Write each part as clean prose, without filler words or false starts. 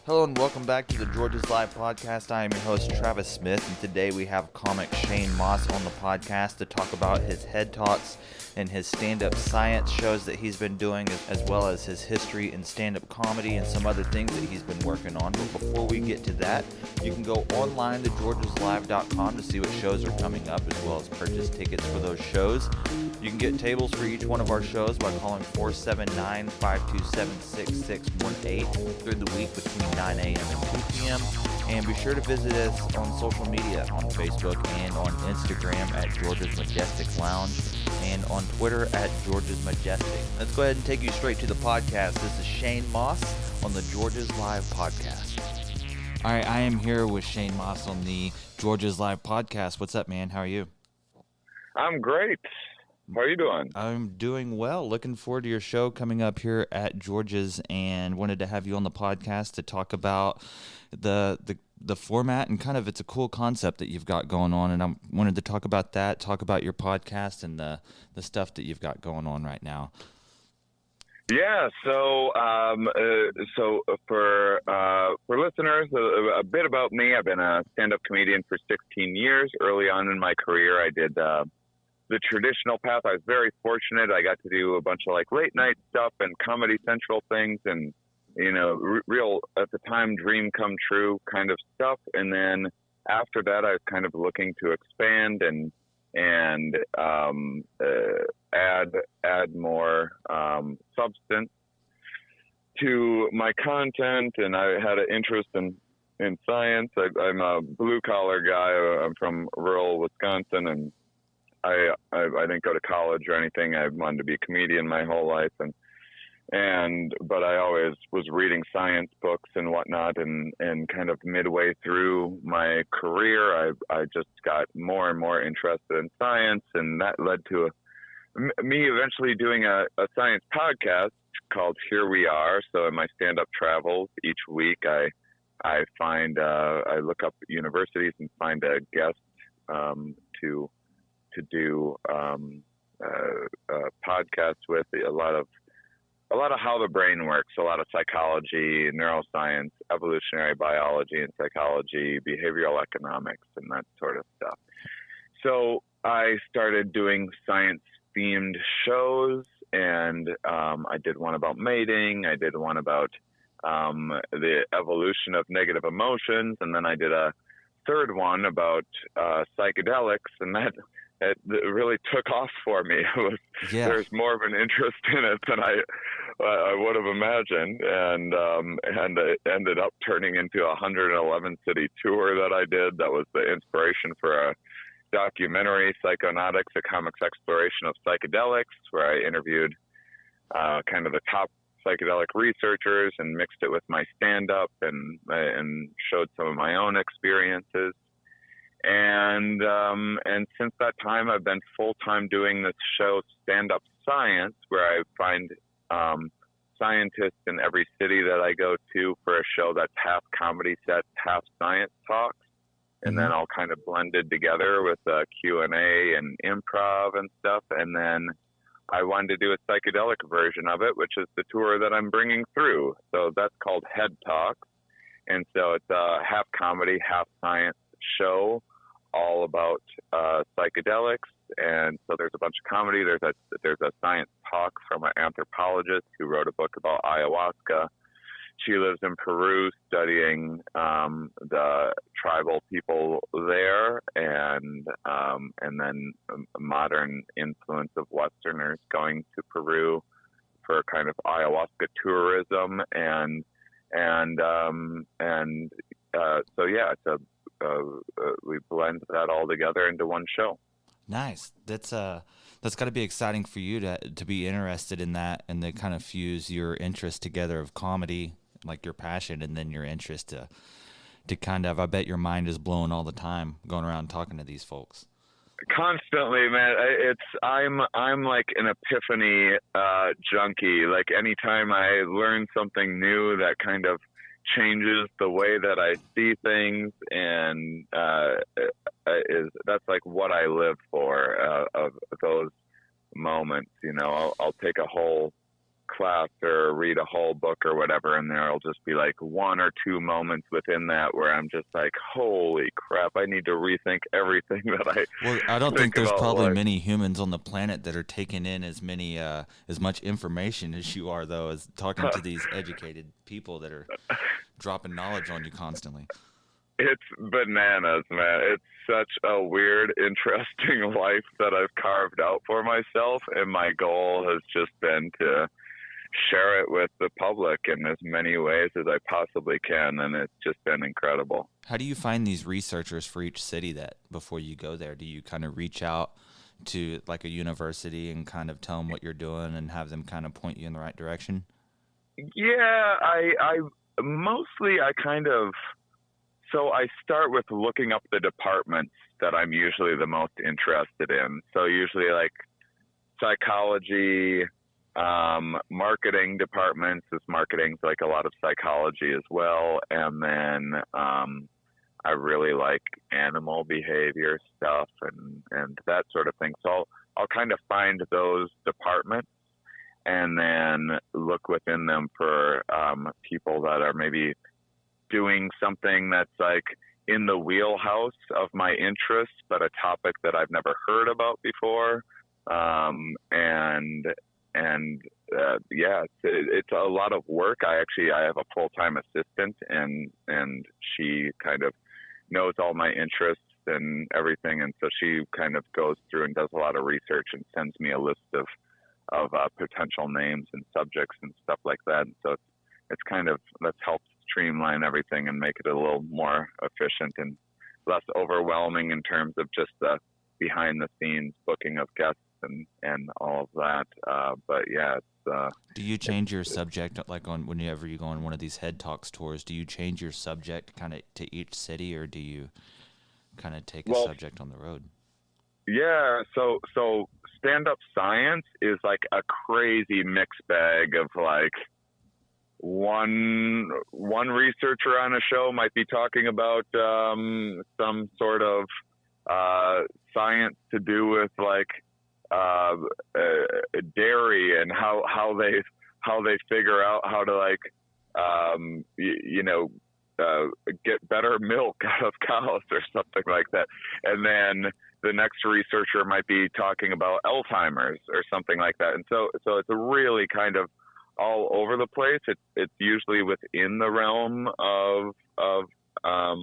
Hello and welcome back to the Georgia's Live podcast. I am your host, Travis Smith, and today we have comic Shane Mauss on the podcast to talk about his HeadTalks and his stand-up science shows that he's been doing, as well as his history in stand-up comedy and some other things that he's been working on. But before we get to that, you can go online to georgiaslive.com to see what shows are coming up, as well as purchase tickets for those shows. You can get tables for each one of our shows by calling 479-527-6618 through the week between 9 a.m. and 2 p.m. And be sure to visit us on social media, on Facebook and on Instagram at Georgia's Majestic Lounge, and on Twitter at Georgia's Majestic. Let's go ahead and take you straight to the podcast. This is Shane Mauss on the Georgia's Live podcast. All right, I am here with Shane Mauss on the Georgia's Live podcast. What's up, man? How are you? I'm great. How are you doing? I'm doing well. Looking forward to your show coming up here at Georgia's, and wanted to have you on the podcast to talk about the format and kind of, it's a cool concept that you've got going on, and I wanted to talk about that, talk about your podcast and the stuff that you've got going on right now. Yeah, so for listeners, a bit about me. I've been a stand-up comedian for 16 years. Early on in my career, I did the traditional path. I was very fortunate. I got to do a bunch of like late night stuff and Comedy Central things, and real at the time dream come true kind of stuff. And then after that, I was kind of looking to expand and add more substance to my content. And I had an interest in science. I'm a blue collar guy. I'm from rural Wisconsin, and I didn't go to college or anything. I wanted to be a comedian my whole life, but I always was reading science books and whatnot, and kind of midway through my career, I just got more and more interested in science, and that led to me eventually doing a science podcast called Here We Are. So in my stand-up travels each week, I look up universities and find a guest to do a podcast with, a lot of how the brain works, a lot of psychology, neuroscience, evolutionary biology and psychology, behavioral economics, and that sort of stuff. So I started doing science-themed shows, and I did one about mating. I did one about the evolution of negative emotions, and then I did a third one about psychedelics, and that it really took off for me. There's more of an interest in it than I would have imagined, and it ended up turning into a 111 city tour that I did. That was the inspiration for a documentary, Psychonautics, a comics exploration of psychedelics, where I interviewed kind of the top psychedelic researchers and mixed it with my stand-up and showed some of my own experiences. And since that time, I've been full-time doing this show, Stand-Up Science, where I find scientists in every city that I go to for a show that's half comedy set, half science talks, and then all kind of blended together with Q&A and improv and stuff. And then I wanted to do a psychedelic version of it, which is the tour that I'm bringing through. So that's called HeadTalk. And so it's a half comedy, half science show, all about psychedelics. And so there's a bunch of comedy. There's a science talk from an anthropologist who wrote a book about ayahuasca. She lives in Peru studying the tribal people there, and then a modern influence of Westerners going to Peru for kind of ayahuasca tourism, so yeah, it's we blend that all together into one show. Nice. That's got to be exciting for you to be interested in that, and to kind of fuse your interest together of comedy, like your passion, and then your interest to kind of, I bet your mind is blown all the time going around talking to these folks. Constantly, man. I'm like an epiphany junkie. Like anytime I learn something new that kind of changes the way that I see things, and that's like what I live for, of those moments. I'll take a whole class or read a whole book or whatever, and there'll just be like one or two moments within that where I'm just like, holy crap, I need to rethink everything that I don't think there's probably life. many humans on the planet that are taking in as much information as you are, though, as talking to these educated people that are dropping knowledge on you constantly. It's bananas, man. It's such a weird, interesting life that I've carved out for myself, and my goal has just been to share it with the public in as many ways as I possibly can, and it's just been incredible. How do you find these researchers for each city that before you go there? Do you kind of reach out to like a university and kind of tell them what you're doing and have them kind of point you in the right direction? Yeah, I start with looking up the departments that I'm usually the most interested in. So usually like psychology, marketing departments, is marketing's like a lot of psychology as well. And then I really like animal behavior stuff and that sort of thing. So I'll kind of find those departments and then look within them for people that are maybe doing something that's like in the wheelhouse of my interest, but a topic that I've never heard about before. It's a lot of work. I have a full-time assistant and she kind of knows all my interests and everything. And so she kind of goes through and does a lot of research and sends me a list of potential names and subjects and stuff like that. And so that's helped streamline everything and make it a little more efficient and less overwhelming in terms of just the behind the scenes booking of guests and all of that. But yeah, do you change your subject like whenever you go on one of these HeadTalks tours? Do you change your subject kind of to each city, or do you kind of take a subject on the road? Yeah, so stand-up science is like a crazy mixed bag of like one researcher on a show might be talking about some sort of science to do with like dairy and how they figure out how to like get better milk out of cows or something like that. And then the next researcher might be talking about Alzheimer's or something like that. And so it's a really kind of all over the place. It's usually within the realm of how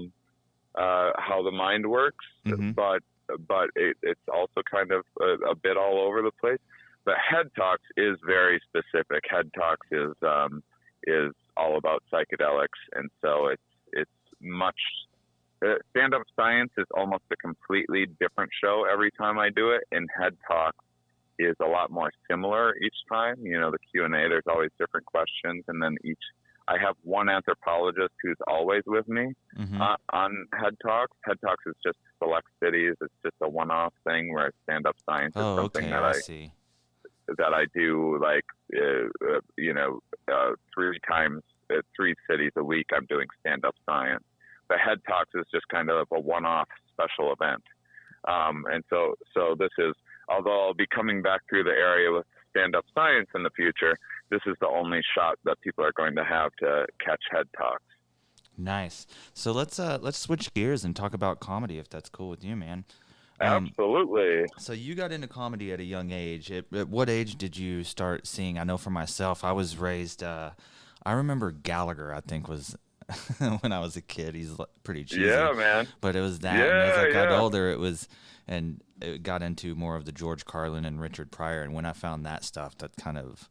the mind works, mm-hmm. but it's also kind of a bit all over the place. But HeadTalks is very specific. HeadTalks is all about psychedelics, and so it's much. Stand-up science is almost a completely different show every time I do it, and HeadTalks is a lot more similar each time. The Q&A, there's always different questions, and then I have one anthropologist who's always with me mm-hmm. On HeadTalks. HeadTalks is just select cities. It's just a one-off thing, where stand-up science is something that I do like, 3 cities a week. I'm doing stand-up science. But HeadTalks is just kind of a one-off special event. And so this is, although I'll be coming back through the area with stand-up science in the future, this is the only shot that people are going to have to catch HeadTalks. Nice. So let's switch gears and talk about comedy, if that's cool with you, man. Absolutely. So you got into comedy at a young age. At what age did you start seeing? I know for myself, I was raised, I remember Gallagher, I think, was when I was a kid. He's pretty cheesy. Yeah, man. But it was that. And as I got older, it got into more of the George Carlin and Richard Pryor. And when I found that stuff, that kind of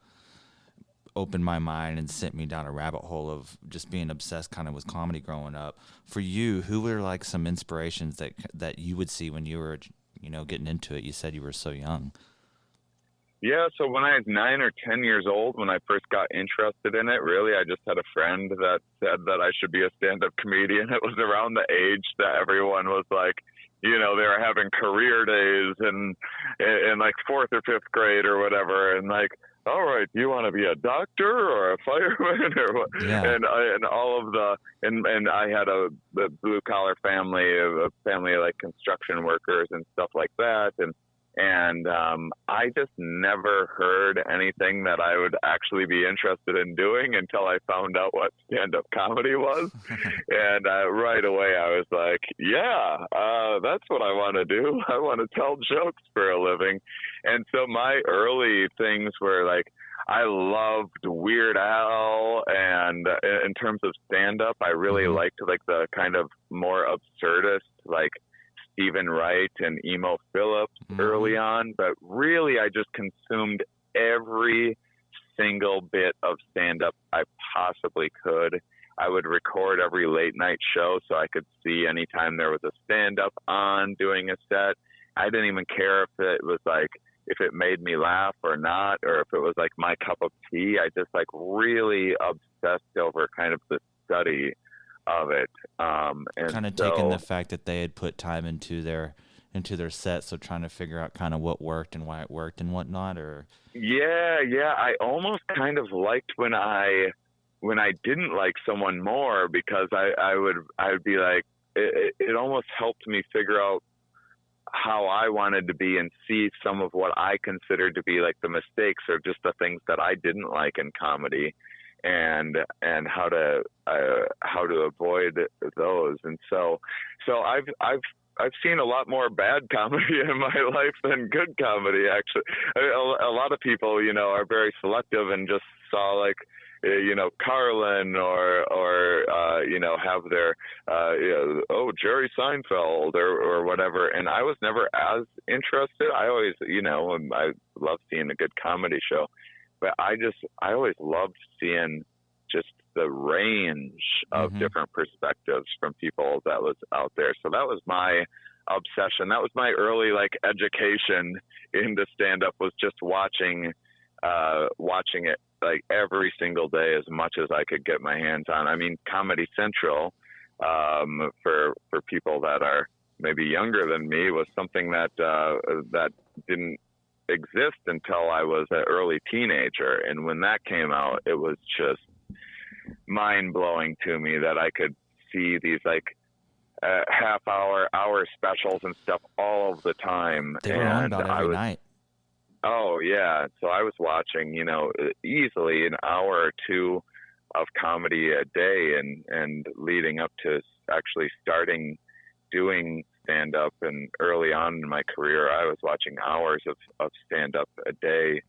opened my mind and sent me down a rabbit hole of just being obsessed kind of with comedy growing up. For you, who were like some inspirations that you would see when you were, getting into it? You said you were so young. Yeah, so when I was 9 or 10 years old, when I first got interested in it, really, I just had a friend that said that I should be a stand-up comedian. It was around the age that everyone was like, they were having career days in like 4th or 5th grade or whatever, and like, all right, do you want to be a doctor or a fireman or what? Yeah. And all of and I had a blue collar family, a family of like construction workers and stuff like that, and And I just never heard anything that I would actually be interested in doing until I found out what stand-up comedy was. And right away I was like, yeah, that's what I want to do. I want to tell jokes for a living. And so my early things were like, I loved Weird Al, and in terms of stand-up, I really liked like the kind of more absurdist, like Stephen Wright and Emo Phillips early on. But really, I just consumed every single bit of stand-up I possibly could. I would record every late night show so I could see anytime there was a stand-up on doing a set. I didn't even care if it was like, if it made me laugh or not, or if it was like my cup of tea. I just like really obsessed over kind of the study of it. And kind of taking the fact that they had put time into their set, so trying to figure out kind of what worked and why it worked and whatnot. Or yeah, I almost kind of liked when I didn't like someone more, because I would be like, it almost helped me figure out how I wanted to be and see some of what I considered to be like the mistakes or just the things that I didn't like in comedy, and how to avoid those. And so I've seen a lot more bad comedy in my life than good comedy, actually. A lot of people, you know, are very selective and just saw like, you know, Carlin or you know, have their, Jerry Seinfeld or whatever. And I was never as interested. I always, you know, I love seeing a good comedy show, but I always loved seeing just the range of different perspectives from people that was out there. So that was my obsession. That was my early like education into stand-up, was just watching it like every single day as much as I could get my hands on. I mean, Comedy Central, for people that are maybe younger than me, was something that didn't exist until I was an early teenager. And when that came out, it was just mind blowing to me that I could see these like hour specials and stuff all of the time. They were on about every night. Oh yeah. So I was watching, you know, easily an hour or two of comedy a day, and leading up to actually starting doing stand up. And early on in my career, I was watching hours of stand up a day.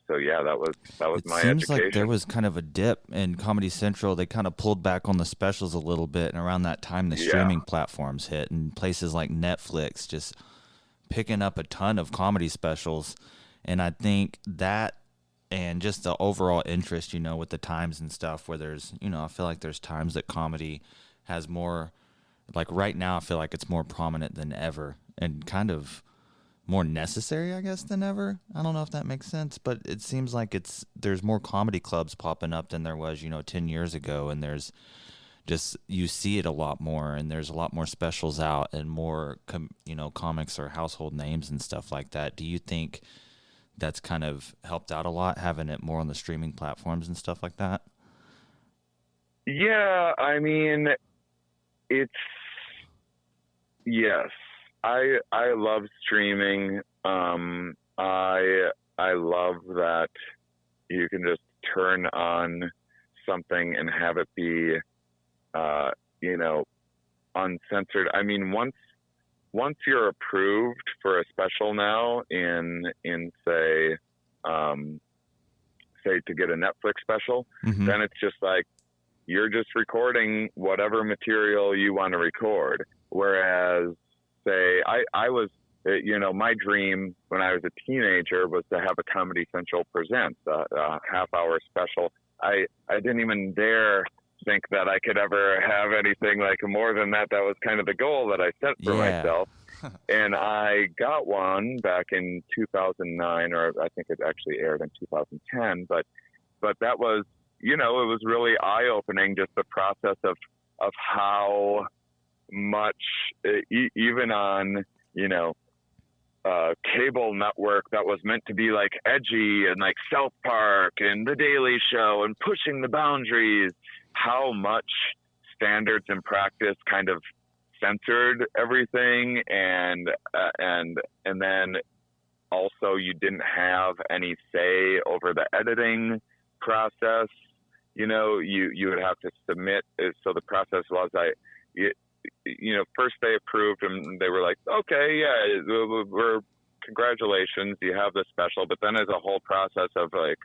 So yeah, that was my education. It seems like there was kind of a dip in Comedy Central. They kind of pulled back on the specials a little bit, and around that time the streaming platforms hit, and places like Netflix just picking up a ton of comedy specials. And I think that, and just the overall interest, you know, with the times and stuff, where there's, you know, I feel like there's times that comedy has more, like right now I feel like it's more prominent than ever, and kind of more necessary, I guess, than ever. I don't know if that makes sense, but it seems like there's more comedy clubs popping up than there was, you know, 10 years ago. And there's just, you see it a lot more, and there's a lot more specials out, and more, you know, comics or household names and stuff like that. Do you think that's kind of helped out a lot, having it more on the streaming platforms and stuff like that? Yeah, I mean, yes. I love streaming. I love that you can just turn on something and have it be, you know, uncensored. I mean, once you're approved for a special now in say to get a Netflix special, then it's just like, you're just recording whatever material you want to record. Whereas, say, I was, you know, my dream when I was a teenager was to have a Comedy Central Presents, a half-hour special. I didn't even dare think that I could ever have anything like more than that. That was kind of the goal that I set for myself. And I got one back in 2009, or I think it actually aired in 2010. But that was, you know, it was really eye-opening, just the process of how much, even on, you know, cable network that was meant to be like edgy and like South Park and The Daily Show and pushing the boundaries, how much standards and practice kind of censored everything, and then also you didn't have any say over the editing process. You know, you would have to submit. So the process was first they approved and they were like, okay, yeah, we're congratulations, you have this special. But then there's a whole process of like,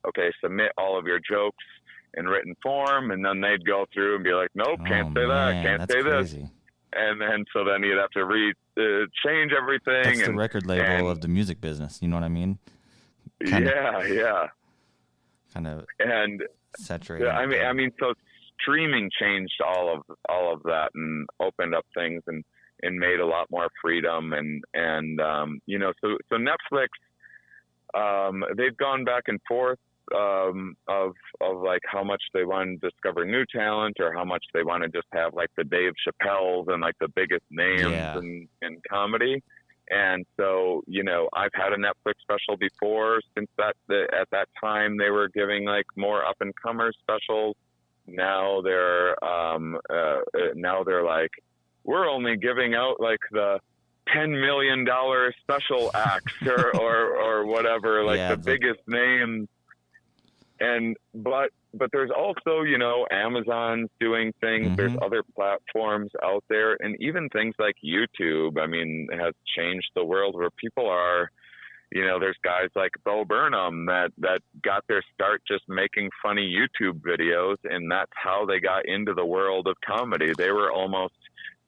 okay, submit all of your jokes in written form, and then they'd go through and be like, nope, can't say that, can't say this. And then so then you'd have to change everything. That's the record label of the music business. You know what I mean? Yeah. Kind of and saturated. Yeah, I mean, so streaming changed all of that and opened up things and made a lot more freedom and so Netflix, they've gone back and forth of like how much they want to discover new talent or how much they want to just have like the Dave Chappelle's and like the biggest names in comedy. And so, I've had a Netflix special before. Since at that time they were giving like more up and comers specials. Now they're like, we're only giving out like the $10 million special acts or whatever, like the biggest names. But there's also, Amazon's doing things. Mm-hmm. There's other platforms out there, and even things like YouTube, I mean, has changed the world where people are, there's guys like Bo Burnham that got their start just making funny YouTube videos, and that's how they got into the world of comedy. They were almost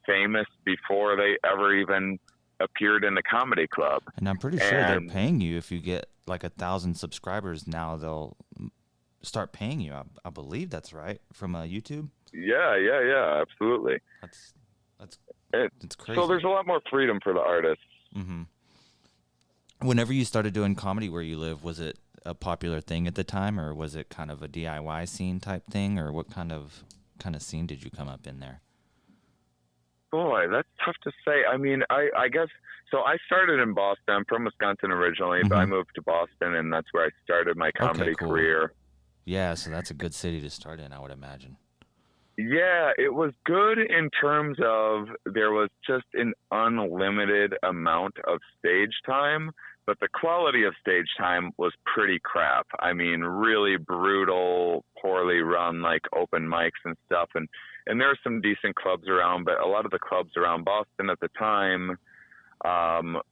famous before they ever even appeared in the comedy club. And I'm pretty sure they're paying you if you get like 1,000 subscribers. Now they'll start paying you. I believe that's right from YouTube. Yeah, absolutely. It's crazy. So there's a lot more freedom for the artists. Mm-hmm. Whenever you started doing comedy where you live, was it a popular thing at the time, or was it kind of a DIY scene type thing, or what kind of scene did you come up in there? Boy, that's tough to say. I mean, I guess, so I started in Boston. I'm from Wisconsin originally, mm-hmm. but I moved to Boston, and that's where I started my comedy career. Yeah, so that's a good city to start in, I would imagine. Yeah, it was good in terms of there was just an unlimited amount of stage time, but the quality of stage time was pretty crap. I mean, really brutal, poorly run, like open mics and stuff. And there are some decent clubs around, but a lot of the clubs around Boston at the time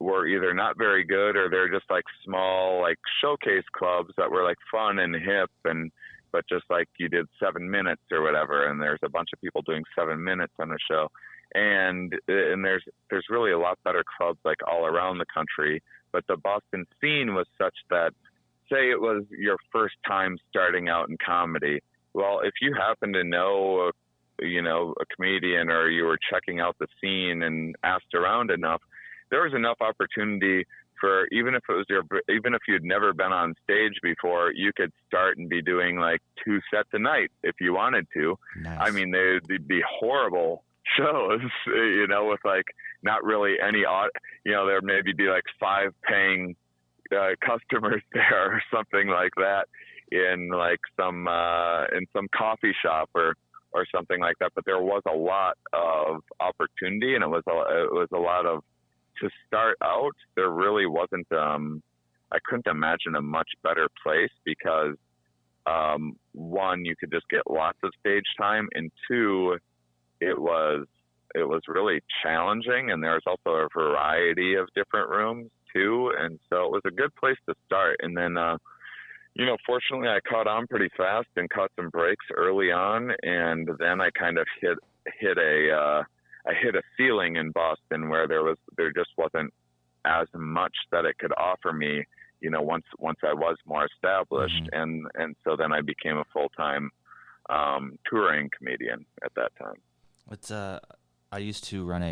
were either not very good, or they're just like small, like showcase clubs that were like fun and hip, but just like you did 7 minutes or whatever, and there's a bunch of people doing 7 minutes on the show. And there's really a lot better clubs like all around the country, but the Boston scene was such that, say it was your first time starting out in comedy. Well, if you happen to know a comedian, or you were checking out the scene and asked around enough, there was enough opportunity for, even if you'd never been on stage before, you could start and be doing like 2 sets a night if you wanted to. Nice. I mean, they'd be horrible shows, with like not really any there maybe be like 5 paying customers there or something like that in like some coffee shop or something like that. But there was a lot of opportunity, and it was a lot of, to start out, there really wasn't, I couldn't imagine a much better place because, one, you could just get lots of stage time, and 2, it was really challenging, and there was also a variety of different rooms too, and so it was a good place to start. And then, fortunately I caught on pretty fast and caught some breaks early on, and then I kind of hit a ceiling in Boston where there just wasn't as much that it could offer me, once I was more established. Mm-hmm. And so then I became a full-time touring comedian at that time. It's I used to run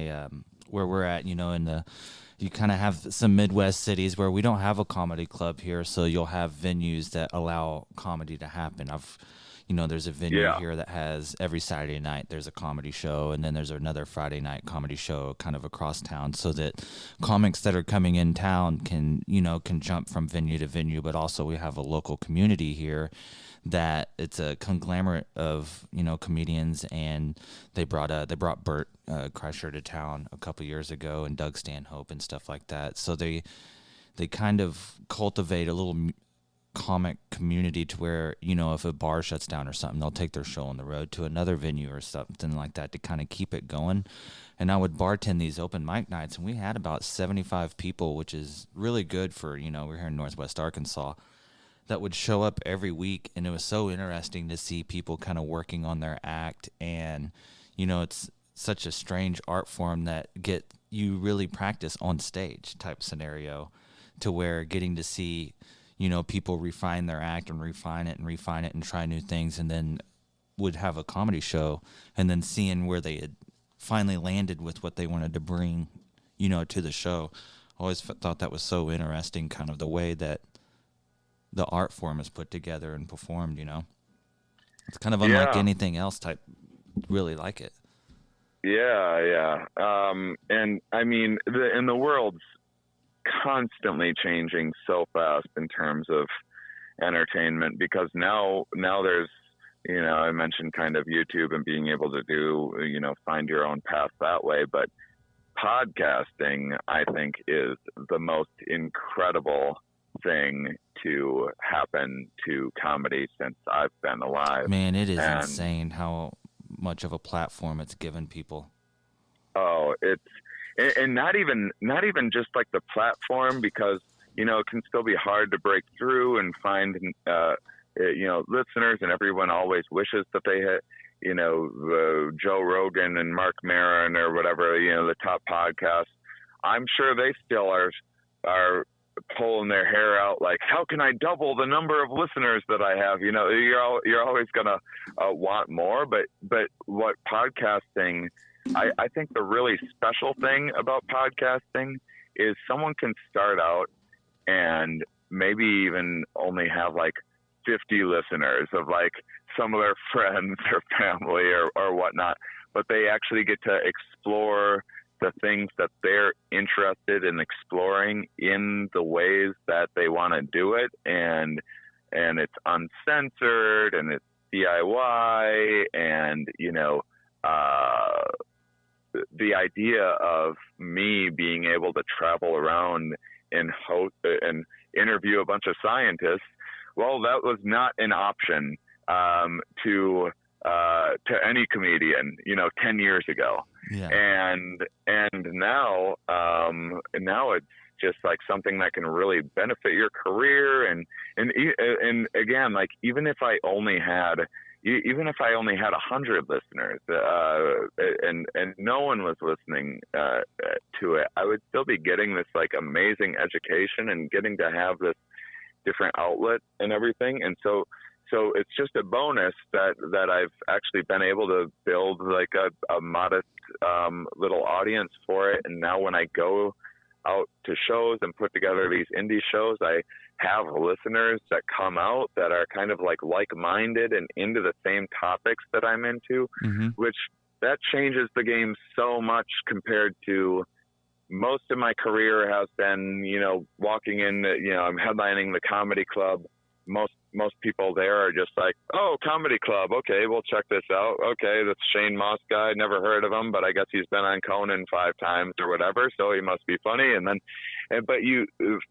where we're at, you kind of have some Midwest cities where we don't have a comedy club here, so you'll have venues that allow comedy to happen. There's a venue here that has every Saturday night there's a comedy show, and then there's another Friday night comedy show kind of across town, so that comics that are coming in town can jump from venue to venue, but also we have a local community here that it's a conglomerate of, you know, comedians, and they brought Bert Kreischer to town a couple years ago, and Doug Stanhope and stuff like that. So they kind of cultivate a little comic community to where, you know, if a bar shuts down or something, they'll take their show on the road to another venue or something like that to kind of keep it going. And I would bartend these open mic nights, and we had about 75 people, which is really good for, you know, we're here in Northwest Arkansas, that would show up every week. And it was so interesting to see people kind of working on their act. And, you know, it's such a strange art form that you really practice on stage type scenario, to where getting to see, you know, people refine their act and refine it and try new things, and then would have a comedy show, and then seeing where they had finally landed with what they wanted to bring, you know, to the show. I always thought that was so interesting, kind of the way that the art form is put together and performed, you know. It's kind of unlike anything else type, really like it. Yeah. And I mean, the world's constantly changing so fast in terms of entertainment, because now there's, you know, I mentioned kind of YouTube and being able to do, you know, find your own path that way, but podcasting, I think, is the most incredible thing to happen to comedy since I've been alive. Man, it is insane how much of a platform it's given people. Oh, and not even just like the platform, because, you know, it can still be hard to break through and find, you know, listeners, and everyone always wishes that they had, you know, Joe Rogan and Mark Maron or whatever, you know, the top podcasts. I'm sure they still are pulling their hair out, like, how can I double the number of listeners that I have? You know, you're always gonna want more, but what podcasting, I think the really special thing about podcasting is someone can start out and maybe even only have like 50 listeners of like some of their friends or family or whatnot, but they actually get to explore the things that they're interested in exploring in the ways that they want to do it. And it's uncensored and it's DIY, and, you know, the idea of me being able to travel around and host and interview a bunch of scientists, well, that was not an option to any comedian, you know, 10 years ago. Yeah. And now it's just like something that can really benefit your career. And again, like, even if I only had 100 listeners, and no one was listening to it, I would still be getting this like amazing education and getting to have this different outlet and everything. And so it's just a bonus that I've actually been able to build like a modest little audience for it. And now when I go out to shows and put together these indie shows, I have listeners that come out that are kind of like-minded and into the same topics that I'm into, which that changes the game so much compared to most of my career has been, you know, walking in, you know, I'm headlining the comedy club. Most people there are just like, oh, comedy club. Okay, we'll check this out. Okay, that's Shane Mauss guy. Never heard of him, but I guess he's been on Conan 5 times or whatever, so he must be funny. But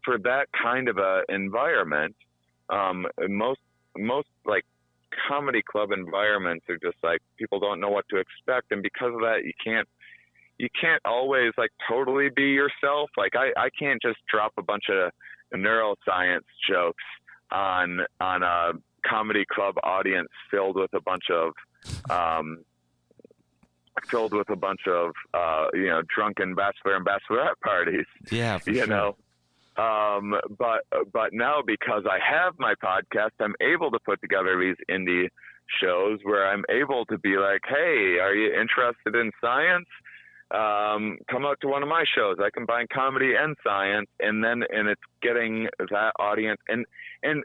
for that kind of a environment, most like comedy club environments are just like, people don't know what to expect, and because of that, you can't always like totally be yourself. Like I can't just drop a bunch of neuroscience jokes on a comedy club audience filled with a bunch of you know, drunken bachelor and bachelorette parties. Yeah, for you sure. know. But now, because I have my podcast, I'm able to put together these indie shows where I'm able to be like, hey, are you interested in science? Come out to one of my shows. I combine comedy and science, and it's getting that audience. And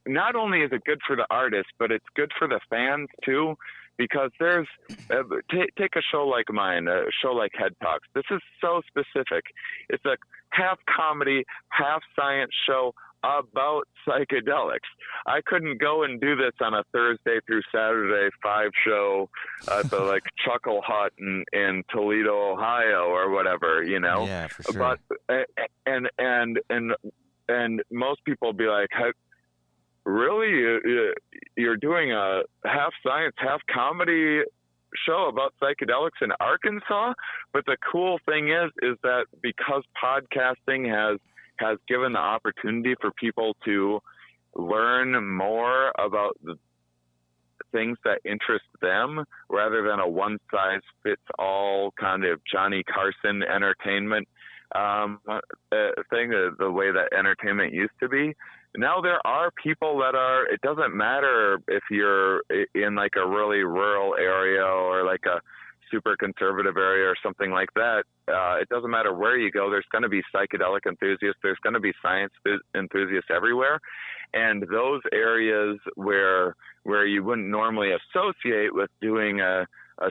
not only is it good for the artist, but it's good for the fans too, because there's take a show like mine, a show like HeadTalk. This is so specific. It's a half comedy, half science show about psychedelics. I couldn't go and do this on a Thursday through Saturday 5 show at the like Chuckle Hut in Toledo, Ohio, or whatever, you know. Yeah, for sure. But and most people be like, really, you're doing a half science, half comedy show about psychedelics in Arkansas? But the cool thing is that because podcasting has given the opportunity for people to learn more about the things that interest them, rather than a one-size-fits-all kind of Johnny Carson entertainment thing, the way that entertainment used to be. Now there are people that are, it doesn't matter if you're in like a really rural area or like a super conservative area or something like that. It doesn't matter where you go. There's going to be psychedelic enthusiasts. There's going to be science enthusiasts everywhere. And those areas where you wouldn't normally associate with doing a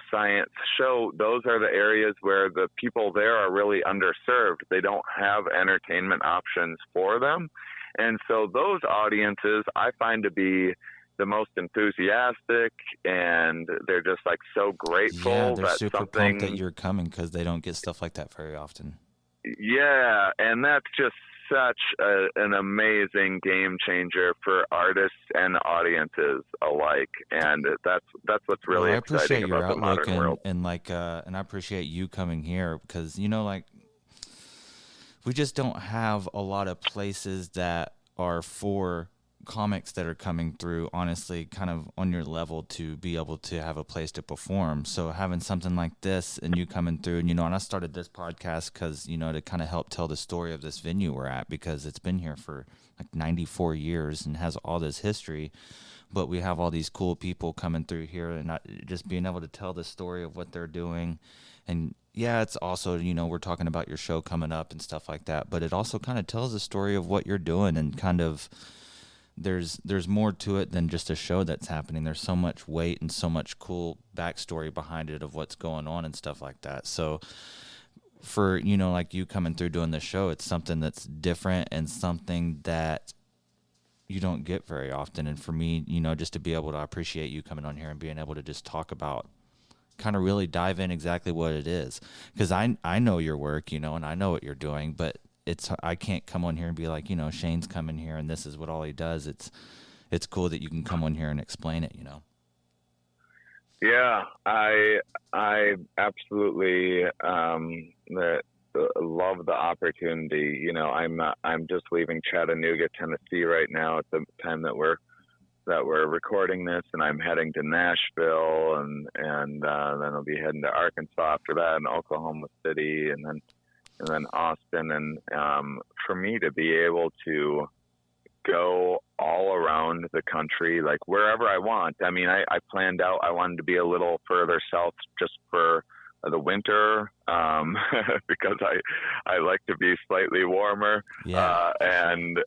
science show, those are the areas where the people there are really underserved. They don't have entertainment options for them. And so those audiences I find to be the most enthusiastic, and they're just like so grateful. Yeah, they're that super pumped that you're coming because they don't get stuff like that very often. Yeah, and that's just such an amazing game changer for artists and audiences alike, and that's what's really exciting about the modern world. And I appreciate you coming here because, you know, like, we just don't have a lot of places that are for comics that are coming through, honestly, kind of on your level, to be able to have a place to perform. So having something like this and you coming through, and, you know, and I started this podcast because, you know, to kind of help tell the story of this venue we're at, because it's been here for like 94 years and has all this history, but we have all these cool people coming through here, and just being able to tell the story of what they're doing. And yeah, it's also, you know, we're talking about your show coming up and stuff like that, but it also kind of tells the story of what you're doing, and kind of there's more to it than just a show that's happening. There's so much weight and so much cool backstory behind it of what's going on and stuff like that. So for, you know, like you coming through doing the show, it's something that's different and something that you don't get very often. And for me, you know, just to be able to appreciate you coming on here and being able to just talk about, kind of really dive in exactly what it is, because I know your work, you know, and I know what you're doing, but I can't come on here and be like, you know, Shane's coming here and this is what all he does. It's cool that you can come on here and explain it, you know. Yeah, I absolutely love the opportunity. You know, I'm just leaving Chattanooga, Tennessee right now at the time that we're recording this, and I'm heading to Nashville, and then I'll be heading to Arkansas after that, and Oklahoma City, and then Austin. And for me to be able to go all around the country, like wherever I want. I mean, I planned out, I wanted to be a little further south just for the winter, because I like to be slightly warmer. Yeah. And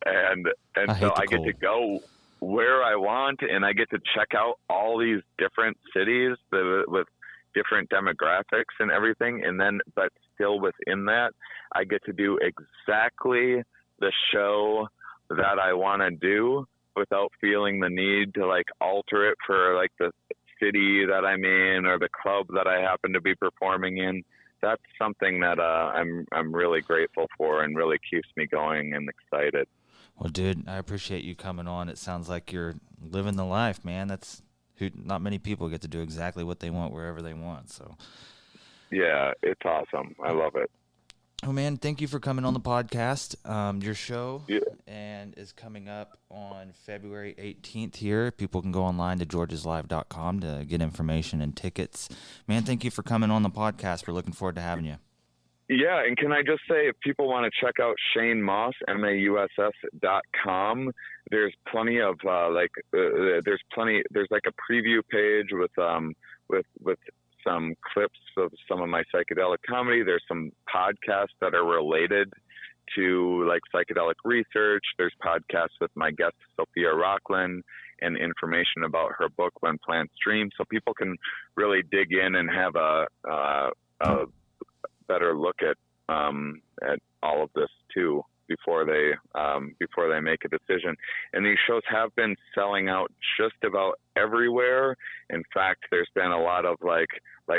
so I get to go where I want, and I get to check out all these different cities with different demographics and everything. And then, but still within that, I get to do exactly the show that I want to do without feeling the need to like alter it for like the city that I'm in or the club that I happen to be performing in. That's something that I'm really grateful for, and really keeps me going and excited. Well, dude, I appreciate you coming on. It sounds like you're living the life, man. Not many people get to do exactly what they want wherever they want. So, yeah, it's awesome. I love it. Oh, man, thank you for coming on the podcast. Your show is coming up on February 18th here. People can go online to georgeslive.com to get information and tickets. Man, thank you for coming on the podcast. We're looking forward to having you. Yeah, and can I just say, if people want to check out Shane Mauss, MAUSS.com, there's plenty of there's like a preview page with some clips of some of my psychedelic comedy. There's some podcasts that are related to like psychedelic research. There's podcasts with my guest Sophia Rockland, and information about her book When Plants Dream, so people can really dig in and have a better look at all of this too before they make a decision. And these shows have been selling out just about everywhere. In fact, there's been a lot of like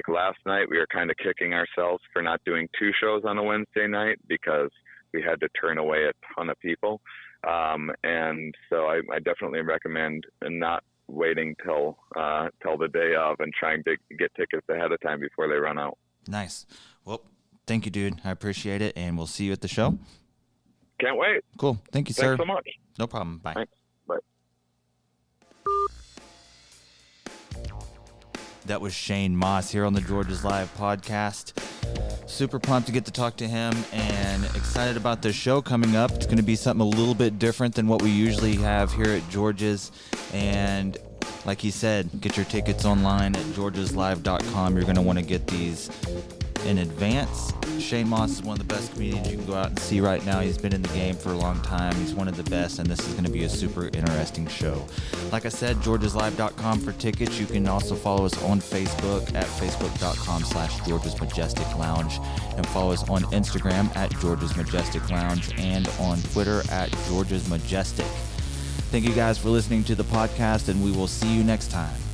last night we were kind of kicking ourselves for not doing 2 shows on a Wednesday night because we had to turn away a ton of people. And so I definitely recommend not waiting till the day of and trying to get tickets ahead of time before they run out. Nice. Well, thank you, dude. I appreciate it, and we'll see you at the show. Can't wait. Cool. Thank you, sir. Thanks so much. No problem. Bye. Thanks. Bye. That was Shane Mauss here on the George's Live podcast. Super pumped to get to talk to him and excited about the show coming up. It's going to be something a little bit different than what we usually have here at George's. And like he said, get your tickets online at georgeslive.com. You're going to want to get these in advance. Shane Mauss is one of the best comedians you can go out and see right now. He's been in the game for a long time. He's one of the best, and this is going to be a super interesting show. Like I said, georgeslive.com for tickets. You can also follow us on Facebook at facebook.com/George's Majestic Lounge, and follow us on Instagram at George's Majestic Lounge and on Twitter at George's Majestic. Thank you guys for listening to the podcast, and we will see you next time.